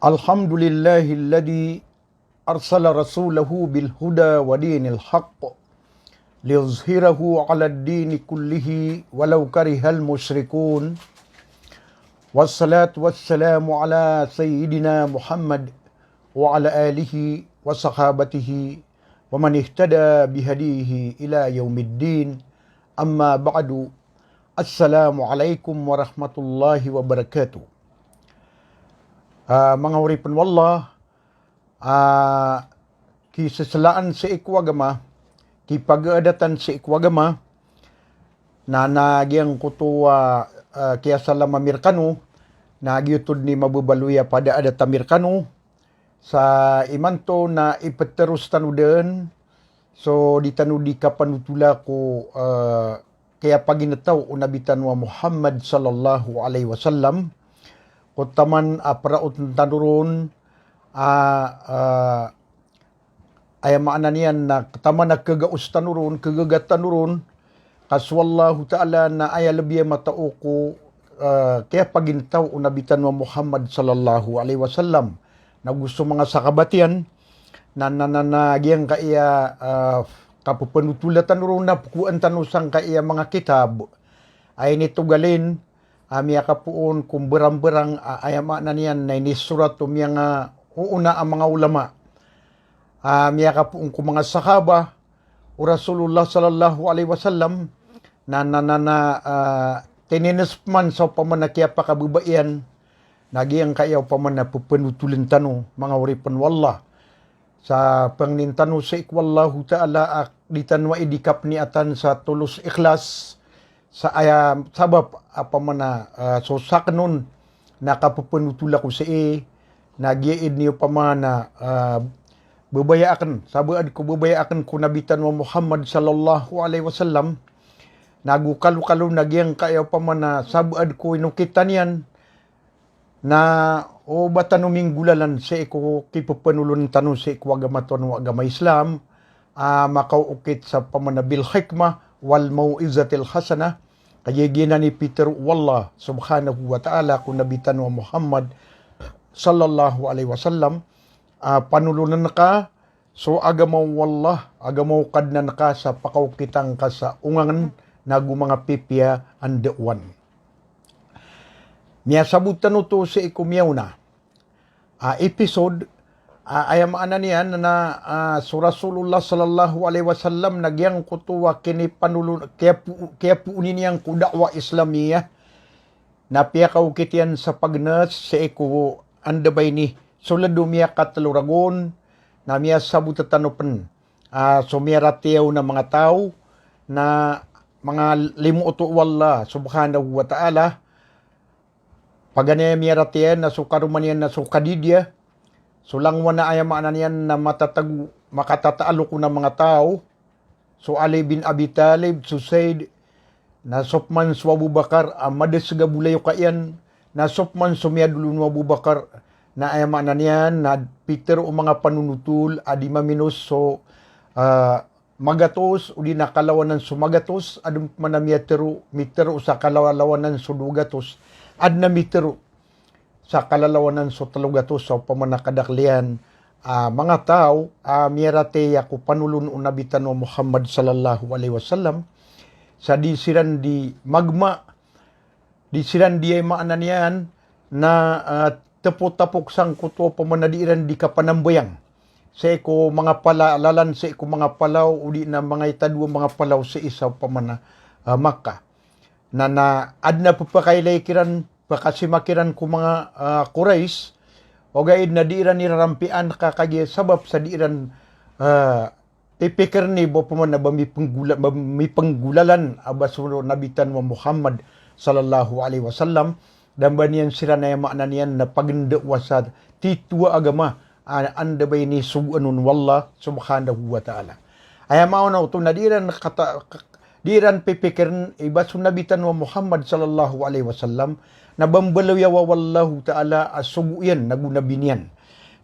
الحمد لله الذي أرسل رسوله بالهدى ودين الحق ليظهره على الدين كله ولو كره المشركون والصلاة والسلام على سيدنا محمد وعلى آله وصحابته ومن اهتدى بهديه إلى يوم الدين أما بعد السلام عليكم ورحمة الله وبركاته. Mga uripan wallah, kisasalaan sa ikwagama, kipagadatan sa ikwagama, na nagyang kutuwa kaya salam Amerikano, nagyutod ni mabubaluya pada adat Amerikano, sa imanto na ipaterus tanudan, so di tanu di kapanutula ko kaya paginataw unabitan wa Muhammad sallallahu alaihi wasallam, kutaman paraut tanurun ay maanan yan na kataman na kagaus tanurun, kagagat tanurun, kaswallahu ta'ala na ay alabiya matao ko kaya pagintaw unabitan wa Muhammad sallallahu alaihi wasallam na gusto mga sakabatian na nagyang kaya kapupanutulatan tanurun na pukuan tanusang kaya mga kitab ay nitugalin miya kapuon kung berang-berang ayama na niyan na inisurat miya nga uuna ang mga ulama. Miya kapuon kung mga sahaba o Rasulullah sallallahu alaihi wasallam na tininisman sa pamanakya pakabubaian nagyang kayaw paman na pupanutulan tano mga uripan wallah sa pangnintano sa ikwallahu ta'ala di tanwa idikap ni atan sa tulus ikhlas sa sabab apa mana so saknon nakapupunutula ko sa nagyaid niyo pa mana babayaan sabaad ko babayaan ko nabitan wa Muhammad sallallahu alaihi wasallam nagukalu-kalu nagyang kayo pa mana sabaad ko inukitan yan na o batan uminggulalan sa iko kipupanulun tanong sa ikwagamaton wa agama Islam makaukit sa pamanabil hikmah wal mau'izatil hasanah kaya gina ni Peter wallah subhanahu wa ta'ala kung nabitan wa Muhammad sallallahu alaihi wasallam panulunan ka so agamaw wallah agamaw kadnan ka sa pakaukitang ka sa ungangan nagu mga pipya andewan miya sabutan to sa ikumiyaw na episode ayam ana niyan na so Rasulullah sallallahu alaihi wasallam nagyang kutuwa kini panulun kaya po niyang kudakwa Islamiyah na piya kaukitian sa pagnas sa iko andabay ni sulado miya kataluragon na miya sabutatanupan so miya ratiyaw na mga tao na mga limuto wallah subhanahu wa ta'ala paganya miya ratiyan na sukaruman yan na sukadidya so lang wana ayamaan yan na makatataalo ko ng mga tao. So Ali bin Abi Talib, Susaid, na sopman sa Abu Bakar, amadas gabulayo kayan, na sopman sumiyadulun wa Abu Bakar, na ayamaan yan, na Peter o mga panunutul, adi maminos, so magatos, uli nakalawanan sumagatos, adum manamiyatero, mitero sa kalalawanan sudugatos, ad na mitero, sa kalalawanan so talugatos sa pamanakadaklian mga tao miyarate ako panulun unabitan wa Muhammad sallallahu alaihi wasallam sa di siran di magma di siran di ay maanan yan na tepot-tapok sang kuto pamanadiran di kapanambayang sa iko mga palalalan sa iko mga palaw uli na mga itadwa mga palaw sa isaw pamana Makkah na adna papakailay kiran pakasimakiran ko mga Quraysh o gaid na diiran nirarampian kakagya sabab sa diiran tipikir ni bo paman na panggulalan abasuro nabitan wa Muhammad sallallahu alaihi wasallam dan baniyan sira na yama niyan na paganda sa titwa agama anda bay ni suganun wallah subhanahu wa ta'ala ay mao na uto na diiran diiran pipikirin ibasun nabitan wa Muhammad sallallahu alaihi wasallam na bambalaw yawa wallahu ta'ala asubuyan nagunabinyan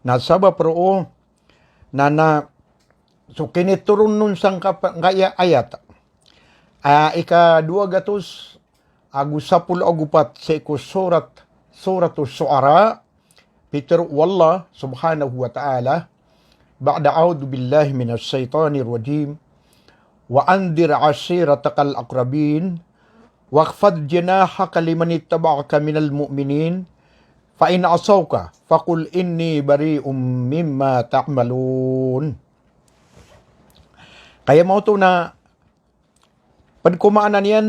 na sabab pero na so kiniturun nun sang kaya ayat ika 200 agusapul agupat sa iko suratus suara Peter wallah subhanahu wa ta'ala ba'da a'udhu billahi minas syaitanir rajim wa andir ashiratakal aqrabin waqfad janahaka liman ittaba'aka minal mu'minin fa in asawka faqul inni bari'um mimma ta'malun. Kaya mo to na pagkumaanan yan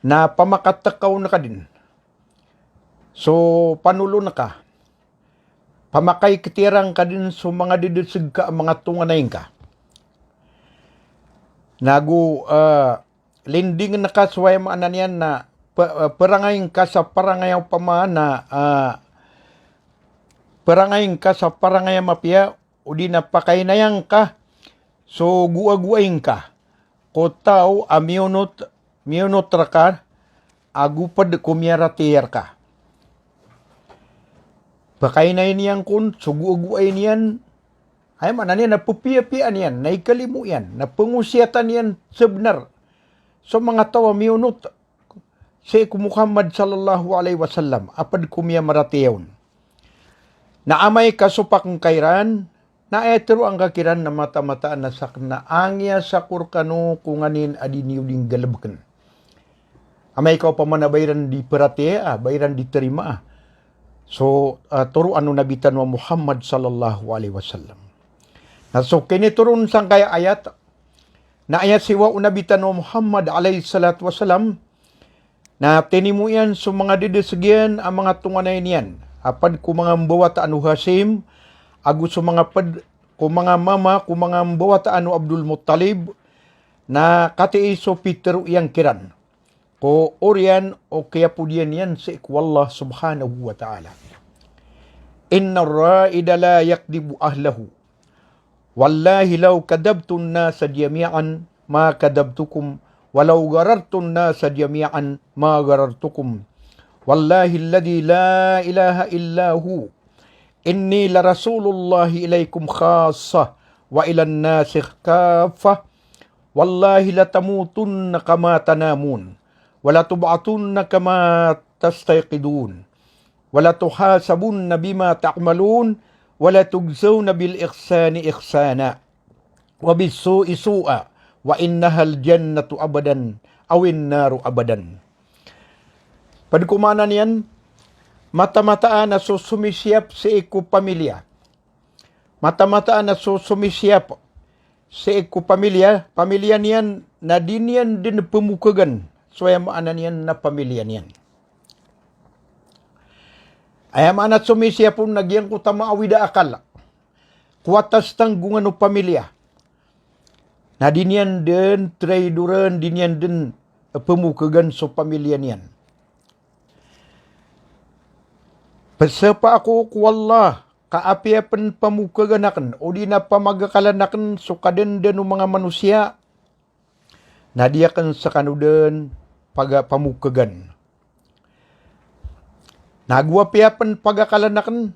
na pamakatakaw na ka din. So, panulo na ka. Pamakay kitirang ka din so mga didusig ka mga tunganayin ka. Linding na ka suway maanan yan na parangayin ka sa parangayaw pamana parangayin ka sa parangayaw mapya o di na pakainayang ka so guaguayin ka. Kotaw miyonot raka agupad kumyaratiyer ka. Pakainayin niyan kun, sugu-aguayin yan. Ay manan yan, napupiapian yan, naikalimu yan, napangusyatan yan sebenar. So mga tawa miyunot, si Muhammad sallallahu alaihi wasallam, apad kumya maratiyawn. Naamay kasupak ng kairan, na etero ang kakiran na mata-mataan na sakna, angya sakur kano kunganin adiniw ding galabkan. Amay ka pa manabayran di peratiya, bayran di terima. So, turo ano nabitan wa Muhammad sallallahu alaihi wasallam. So, kiniturun sang kaya ayat, na ayat siwa unabitan wa Muhammad alaihi salatu wasallam, na tinimu yan so mga didesegyan ang mga tunganay niyan. Apad ku mga mbawata anu Hasim, agus so mga ku mga mama, ku mga mbawata anu Abdul Muttalib, na kati iso Peter iyang kiran. Ko orian o kaya po diyan yan sa ikwallah subhanahu wa ta'ala. Inna ra'ida la yakdibu ahlahu. Wallahi law kadabtun nasa jami'an ma kadabtukum. Walau garartun nasa jami'an ma garartukum. Wallahi alladhi la ilaha illahu. Inni la rasulullahi ilaykum khasa wa ilan nasik kafa. Wallahi la tamutun kama tanamun. Wala tub'atunna kama tastayqidun. Wala tuhasabunna bima ta'malun. Wala tugzawna bil ihsani ihsana. Wa bisu'i su'a. Wa innahal jannatu abadan. Awin naru abadan. Pagkumanan yan, mata-mataan na susumisyap sa iku pamilya. Mata-mataan na susumisyap sa iku pamilya. Pamilya niyan na diniyan din pemukagan. So, ayam anan yan na pamilya niyan. Ayam anat sumisya po nagyang kutama awida akal. Kuatas tanggungan o pamilya. Na dinyan din, traiduran, dinyan din pemukagan so pamilya niyan. Pasapa ako kuwallah, kaapiapan pamukaganakan, o di na pamagakalanakan so kaden den mga manusia. Na dia kan sa kanudan, pamukagan. Nagwapiapan pagakalanakan.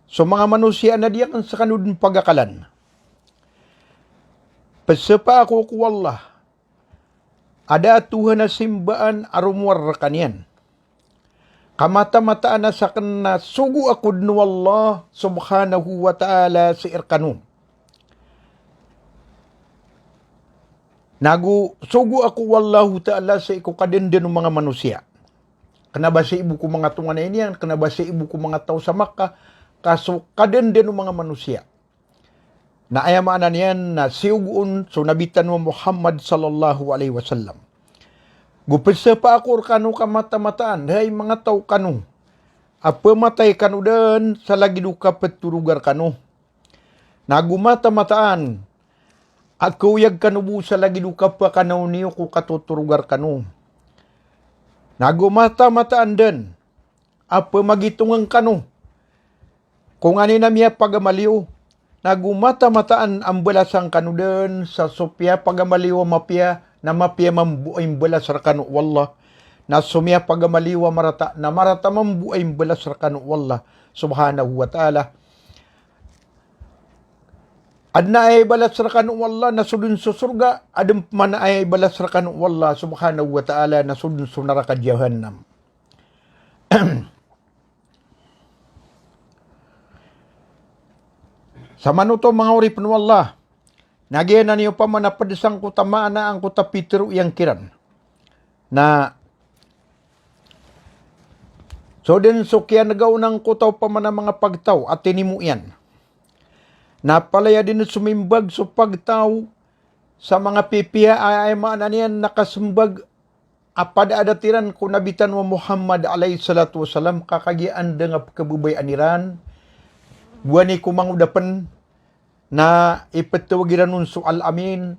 So mga manusia na diya kan sa kanudin pagakalan. Pasapa ako kuwallah. Ada Tuhan na simbaan arumwar kanyan. Kamata-mataan na sa kana sugu ako nu Allah subhanahu wa ta'ala si irkanun. Sugu ako wallahu ta'ala sa iku kadenden ng mga manusia. Kanaba sa ibu ko mga tunganay niyan, kanaba sa ibu ko mga tao sa Makkah, kaso kadenden ng mga manusia. Na ayamanan yan na siugun so nabitan mo Muhammad sallallahu alaihi wasallam. Gupisa pa ako kanu kamata-mataan, hay mga tao kanu. Apa matay kanu dan sa lagi duka peturugar kanu. Nagumata-mataan, at kuyag kanubu sa lagi duka pa kanaw niyo ko katuturugar kanu. Nagumata-mataan din, apa magitungang kanu. Kung ani na miya pagamaliw, nagumata-mataan ang balasang kanu din sa sopya pagamaliw mapya, na mapya mambuay balas rakanu wallah. Na sumya pagamaliw marata, na marata mambuay balas rakanu wallah subhanahu wa ta'ala. Adna ay balas rakanu wallah nasudun sa surga, adem man ay balas rakanu wallah subhanahu wa ta'ala nasudun sa neraka jahannam. Sa manuto mga uri Allah, nagyan na niyo pa manapadisang ko tamaan na ang kuta Peter yang kiran. Na so din so kaya nagaunang kutaw pa man mga pagtaw at tinimu yan. Napalaya din sumimbag so pagtaw sa mga pipiya ay maanan yan nakasumbag apad adatiran ko nabitan wa Muhammad alayhi salatu wasalam kakagian dengan kabubay aniran buwani kumangudapan na ipatuwagiran nun soal amin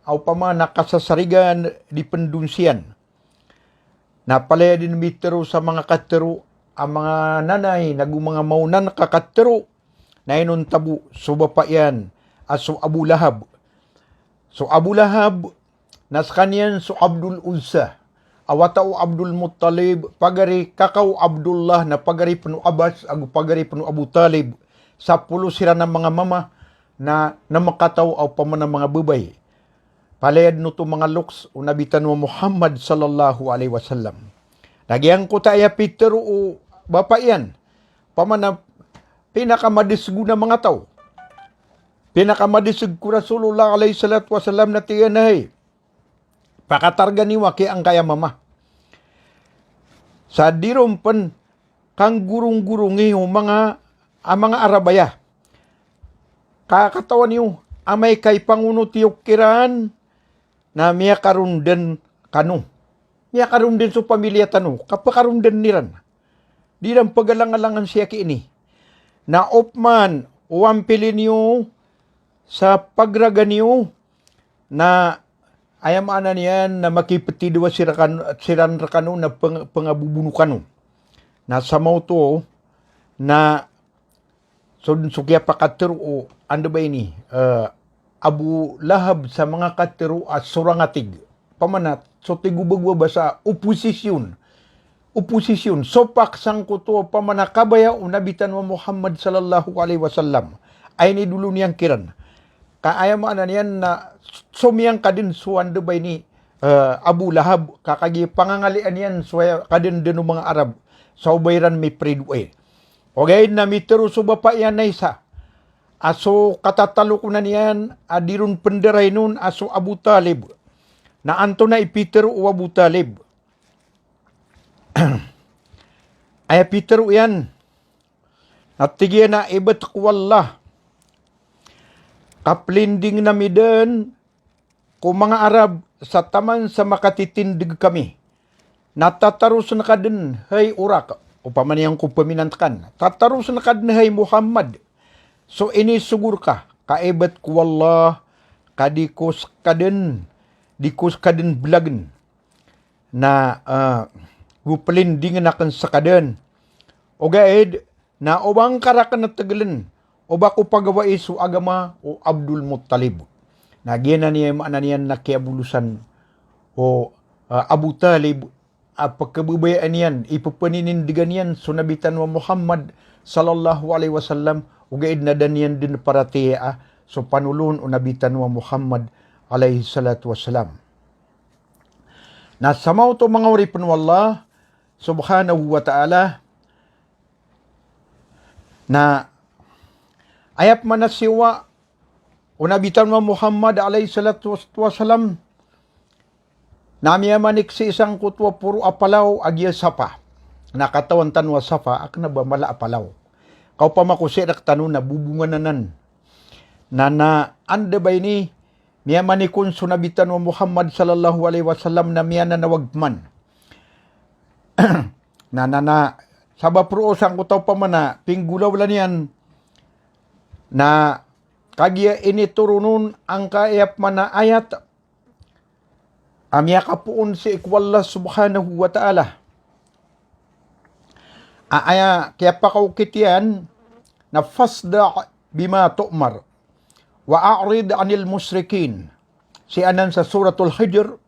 aw pa man nakasasarigan di pendunsian. Napalaya din mitero sa mga katero ang mga nanay nagumanga maunan kakatero na inon tabu so bapa yan aso Abu Lahab. So Abu Lahab nas kanyan so Abdul Uzza awatao Abdul Muttalib pagari kakaw Abdullah na pagari penuh Abbas agu pagari penuh Abu Talib sa pulo sila ng mga mama na makataw aw paman ng mga bubay. Palayad no to mga luks o nabitan mo Muhammad sallallahu alaihi wasallam. Nagyang ko tayo Peter o bapa yan. Paman na pinakamadisgo na mga tao. Pinakamadisig ko Rasulullah alaihi salatu wasallam na tiyanay. Pakatarga ni waki ang kaya mama. Sa dirumpan kang gurung-gurungi yung mga Arabaya. Kakatawan niyo amay kay panguno tiyok kiran na miya karundan kanu. Miya karundan so pamilya tanu. Kapakarundan niran. Di lang pagalang-alangan siya kiini. Na opman uwampilin niyo sa pagraga niyo na ayam ana niyan na makipetidawa siran rakano na pangabubunukan na sa mauto na so kaya pakatero o ando ba ini Abu Lahab sa mga katero at surangatig pamanat so tigubagwa ba sa oposisyon sopak sang kuto pamanakabaya unabitan wa Muhammad sallallahu alaihi wasallam ay ni dulu niyang kiran kaayam ana niyan na sumiyang kadin suwan do bay ni Abu Lahab kakagi pangangalian yan suwaya kadin denu mga Arab sa ubayran may predue. Okay na mitero so bapa yan na isa. Aso katatalo ko na niyan adirun penderay nun aso Abu Talib. Na anto na ipitero o Abu Talib. Ay pitero yan. Natigyan na ibat ko wallah. Kaplinding na midan kung mga Arab sa taman sa makatitindig kami. Natataros na ka din, hay urak, o pamaniyang ko paminantkan. Tataros na ka din, hay Muhammad. So inisugur ka, kaibat ko wallah, kadikos ka din, dikos ka din blagan, na gupalinding na kan sa kadin. O gaid, na obang karakan na tagalan, o bako pagawa iso agama o Abdul Muttalib. Nagyan na niyan nakiabulusan o Abu Talib pagkabubayaan yan, ipapaninindigan yan sunabitan wa Muhammad sallallahu alaihi wasallam ugaid na dan yan din paratiya so panulun unabitan wa Muhammad alaihi salatu wasallam. Nasamaw to mga uripin wallah subhanahu wa ta'ala na ayap manasiwa unabitan wa Muhammad alayhi salatu wasalam namiyamanik si isang kutwa puro apalaw agya sapa. Nakatawan tanwa sapa ak na ba mala apalaw. Kau pa makusi tanong na bubungananan. Na ande ba ini miyamanikun sunabitan wa Muhammad sallallahu alaihi wasallam na miyana nawagman. na sabab pro sang kutaw pa mana pinggulaw lan yan na kagya ini turunun ang kaayap mana ayat amya kapuun si ikwallah subhanahu wa ta'ala. Aya kaya pa kaukitian na fasda bima tu'mar wa a'rid anil musrikin. Si anan sa suratul Hijr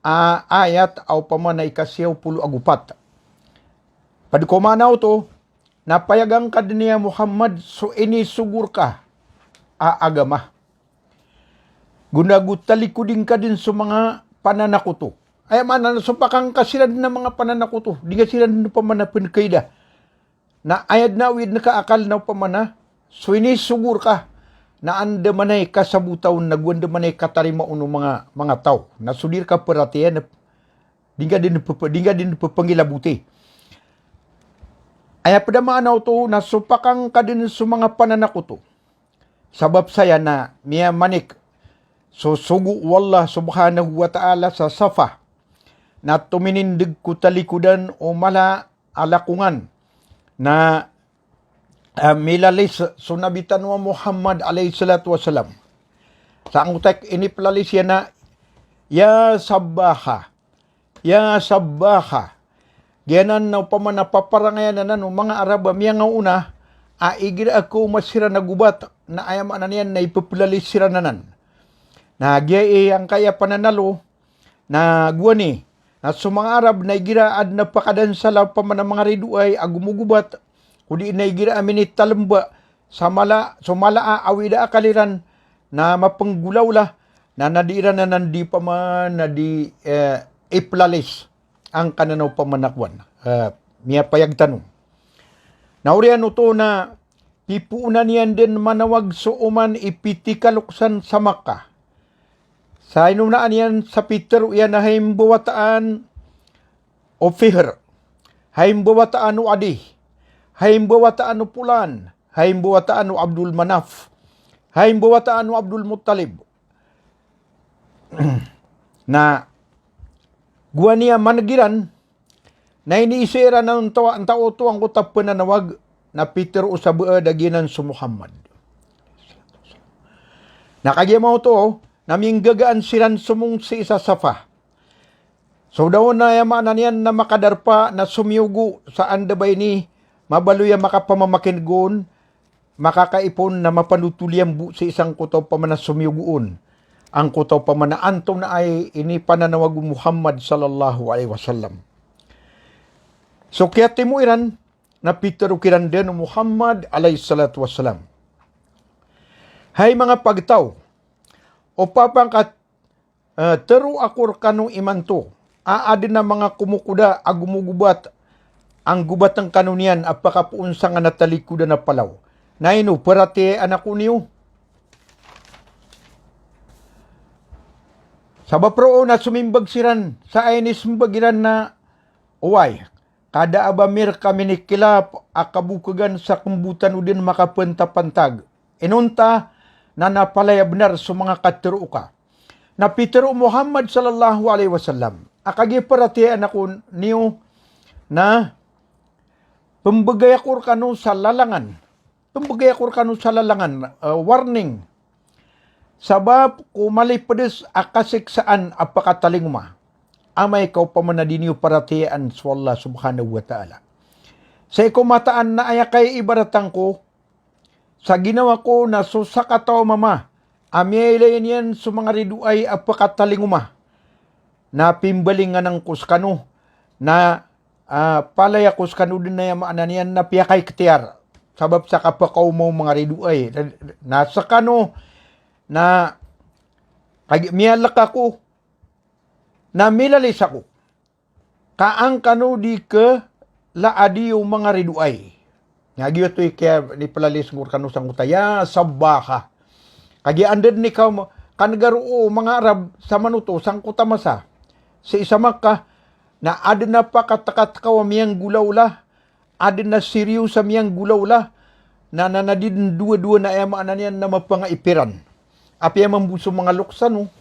ayat aw pamanay kasiyaw pulo agupat. Padkumanaw to napayagang ka niya Muhammad so inisugur ka agama. Gunagutalikudin ka din sa mga pananakuto. Ay mana so pakang kasilan ng mga pananakuto. Di nga sila na pamanapin kayda. Na ayad na awid na kaakal na pamana. So inisugur ka. na anda manay kasabutaw nagwanda manay katarima uno mga tao. Nasudir ka perhatian Dingga din papangilabuti. Ay pada maanaw to nasupakang ka din sa mga pananakuto. Sabab saya na miya manik so sugu wallah subhanahu wa ta'ala sa safa na tuminindig ko talikudan o mala alakungan na milalis sunabitan wa Muhammad alayhi salatu wasalam. Sa ang utak iniplalis yan na ya sabbaha Gianan na pamanapaparangayan na mga Araba miya nga una aigira ako masira na gubat na ayam ananian na ipupulalis sira nanan. Na giya ang kaya pananalo na guwani na sa mga Arab na igiraad na pakadansala pamana mga riduay agumugubat kudi na igira aminit talamba sa malaa awida akaliran na mapanggulaw la na nadira na nandi pa man na di iplalis ang kananaw pamanakwan. Miya payag tanong. Naurian to na pipuunan niyan din manawag suuman ipitikaluksan sa Makkah. Sa inunaan yan sa Peter yan na haimbawataan o Fihr, haimbawataan o Adi, haimbawataan o Pulan, haimbawataan o Abdul Manaf, haimbawataan o Abdul Muttalib. Na guwa niya managiran na iniisira ng ang tao to ang utap pananawag na Peter o sa daginan sa Muhammad. Nakagiyamaw to naming gagaan siran sumong si isa safa. So daw na yaman niyan na makadarpa na sumiyugo sa andabay ni mabaluya makapamamakin gon makakaipon na mapanutuliyang bu sa isang kutaw pamana sumiyugoon. Ang kutaw pamanaantom na ay ini pananawag Muhammad sallallahu alaihi wasallam. So kaya timuiran na Peter ukiran din Muhammad alaihi salatu wasallam. Hay mga pagtaw, o papangkat teru akur kanong imanto, aadin na mga kumukuda agumugubat, ang gubat ng kanunian apakapuunsa nga natalikuda na palaw. Naino, parati anak uniyo. Sa bapro na sumimbag siran, sa ainis mbagiran na uway. Kada abamir kami ni kilap, akabukagan sa kumbutan o din makapantapantag. Inunta na napalaya benar sa mga katiro ka. Na Peter Muhammad sallallahu alaihi wasallam, akagi paratian ako niyo na pembagayakur kanu sa lalangan. Pembagayakur kanu sa lalangan, warning. Sabab kumali pedes akasiksaan apakataling ma. Amay kau pamanadiniyo paratian sa Allah subhanahu wa ta'ala. Sa ikumataan na ayakay ibaratang ko, sa ginawa ko na susakataw mama, amyaylayan yan sa mga riduay apakataling ma. Na pimbalingan ng kuskano, na palaya kuskano din na yamaanan yan na piyakay ketiyar. Sabab sa kapakaw mo mga riduay. Nasa kano, na miyalak ako na milalis ako kaang kano di ke laadi yung mga riduay nga giyo to'y kaya ni palalis ngur kano sang utaya sabbaha kagi andad ni ka kanagaro mga Arab sa manuto sang kutamasa sa isa Makkah na adin na pa katakat ka miyang gulawla adin na siriyo sa miyang gulawla na nanadin dua-dua na yamaan yan na mapangaipiran. Api ang mambuso mga luksan, no?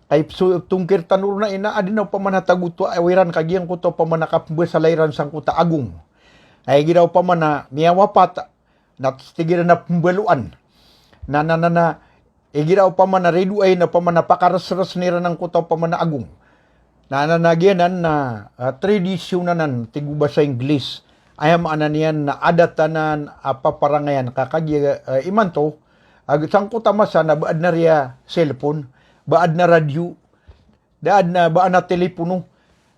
Kay tungkir tanur na ina, adin na pamanataguto, awiran kagiyang kuto pamanakapba sa layran sang kuta agong. Ay ginaw pamana, miyawapat, natigiran na pembaluan. Ginaw pamana, redu ay na pamanapakaras-ras nira ng kuta pamana agong. Nananagyanan na tradisyonanan, tiguba sa Ingles, ayam ananian na adatanan, paparangayan, kakagya imanto, sang kutamasa na baad na riya cellphone, baad na radyo, baad na telepono.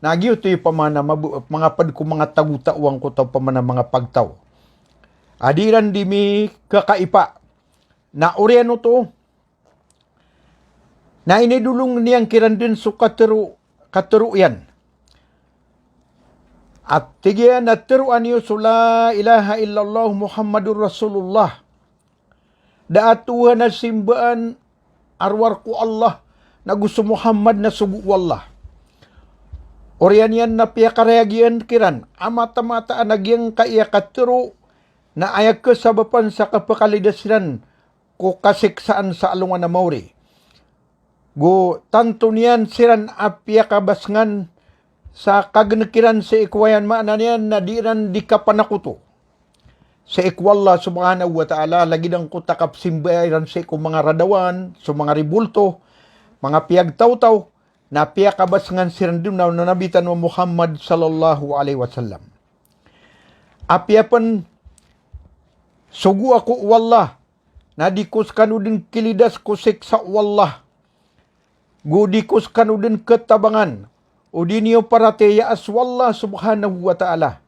Nagyo to yung pamana, mga pad ko mga tagutawang ko to pamana mga pagtaw. Adiran di mi kakaipa. Na oriano to, na inidulong niyang kiran din so katero yan. At tigyan na teruan niyo so la ilaha illallah Muhammadur Rasulullah. daatuhan na simbaan arwar ku Allah na gusto Muhammad na sugu wallah. Orian yan na piya kareagian kiran, amata-mata anagyang kaya katero na ayak ke sabapan sa kapakalidasiran ko kasiksaan sa alungan na mauri. Go tanto niyan siran apya kabasngan sa kagnakiran sa ikwayan maana niyan na diran di ka panakuto. Sa ikwallah subhanahu wa ta'ala, lagi ng kutakap simbayan sa ikong mga radawan, sa mga ribulto, mga piyag taw-taw, na piya kabasngan sirandim na nabitan mo Muhammad sallallahu alaihi wasallam. Apya pan sugu ako wallah, na dikus kanudin kilidas kusik sa wallah, gudikus kanudin ketabangan, o di niyo parateya as wallah subhanahu wa ta'ala,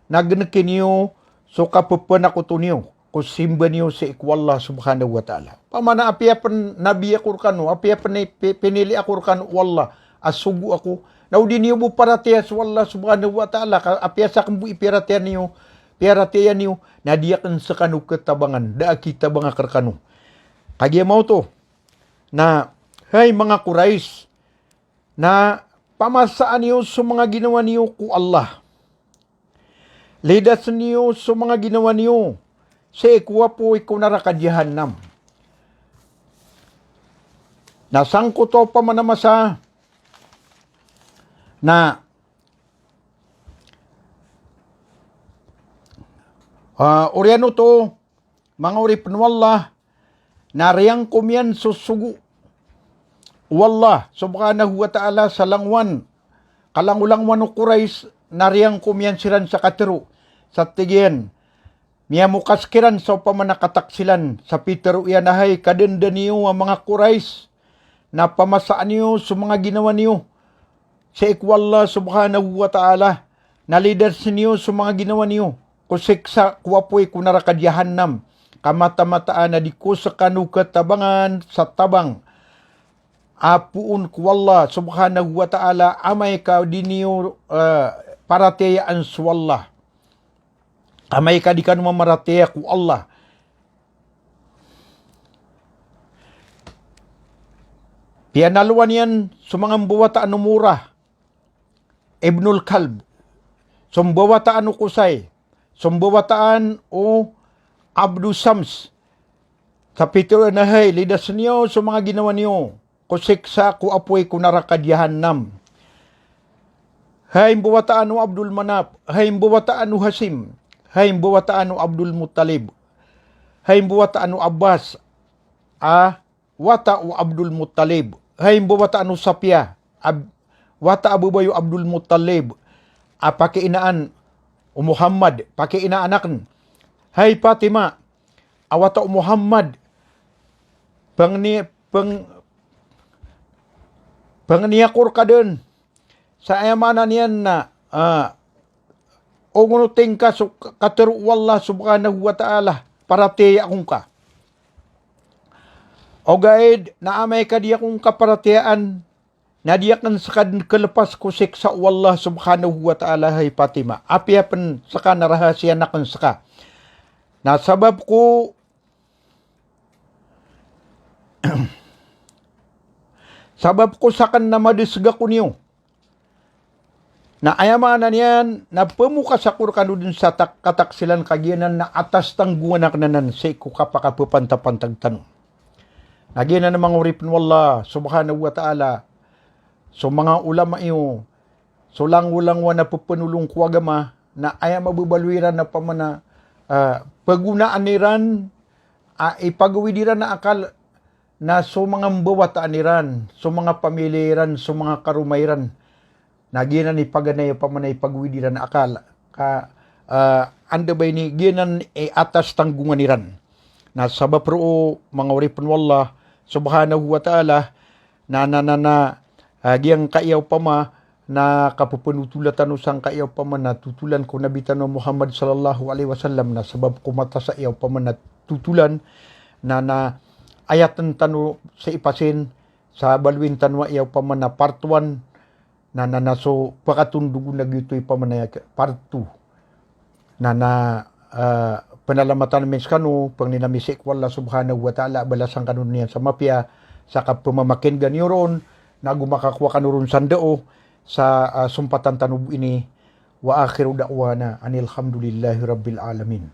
nagnakin niyo so kapapanako niyo, kusimba niyo sa ikwallah subhanahu wa ta'ala. Pamana apya pan nabi akur kanu, apya pan pinili akur kanu wallah, asugu ako. Now di niyo mo paratiyas wallah subhanahu wa ta'ala, apya sa kambu ipiratiyan niyo, nadiyakan sa kanu ketabangan, da kita banga karkanu. Kagya mo to, na, hay mga Quraysh, na pamasaan niyo sa mga ginawa niyo ku Allah. Lidas niyo sa mga ginawa niyo, sa ikwa po ikaw narakadyahan nam. Nasangko to pa manamasa na oriano to, mga uripan wallah, nariyang kumyan susugu. Wallah, subhanahu wa ta'ala sa langwan, kalangulang Quraysh, nariyang kumyan siran sa katero, sa tigyan, miya mukaskiran sa pamanakataksilan, sa pitero ianahay, kadenda niyo ang mga Quraysh, na pamasaan niyo sa mga ginawa niyo, sa ikwallah subhanahu wa ta'ala, na leaders niyo sa mga ginawa niyo, kusiksa kuwapoy kunarakadyahan nam, kamata-mataan na di ko sa kanukatabangan sa tabang, apuun kuwallah subhanahu wa ta'ala, amay ka di niyo parateyaan suwallah. Amay ka di ka naman marateya ku Allah. Pianaluan yan sumangang buwataan umura. Ibnul Kalb. Sumbuwataan o kusay. Sumbuwataan o Abdu Sams. Sa pitiro na hay, lidas niyo sa mga ginawa niyo. Kusiksa ku apoy kunarakadyahan nam. Hay buwataan o Abdul Manap. Hay buwataan o Hasim. Hay buwataan o Abdul Muttalib. Hay buwataan o Abbas. Wata o Abdul Muttalib. Hay buwataan o Sapya. Wata Abu Bayo Abdul Muttalib. Pakiinaan o Muhammad. Pakiinaanakan. Hay Fatima. Awata o Muhammad. Pangniyakur ka dun. Sa ayamanan yan na o ngunuting ka so katero wallah subhanahu wa ta'ala para teya akong ka. O gaid na amay ka di akong kaparateyaan na diyakan sa kalepas kusik sa wallah subhanahu wa ta'ala hay Fatima. Apiapan saka narahasya na kan saka. Nasabab ko sabab ko sakan na madisga ko niyo. Na ayamanan yan, na pemuka sa kurkano din sa kataksilan kagyanan na atas tangguan na kananan sa iku kapakapapantapantag tanong. Nagyan na namang uripin wallah, subhanahu wa ta'ala, so mga ulama iyo, so lang-ulang na papanulong kuwagama, na ayam mabubalwiran na pamana, pagunaan niran, ipagawidiran na akal, na so mga mbawataan niran, so mga pamiliran, so mga karumayran, nagyan ni paganay pamanay pagwidiran na akal, anda ba ni ginan atas tanggungan niran. Na sabab ro mga uripin wallah, subhanahu wa ta'ala, giyang kaiyaw pa ma, na kapupunutulatan usang kaiyaw pa man na tutulan ko nabitan no Muhammad sallallahu alaihi wasallam, na sabab kumata sa iyaw pa man na tutulan, na ayatan tano sa ipasin, sa balwin tanwa iyaw pa man na part 1, na so pakatundugo na gito'y pa man na part 2, na Penalamatan mes kanu pangninamisik wala subhanahu wa ta'ala balasan kanu niyan sa mapya sa kapamamakin ganyoron nagumakakuha kanuron sandao sa sumpatan tanub ini wa akhiru da'wana anil hamdulillahi rabbil alamin.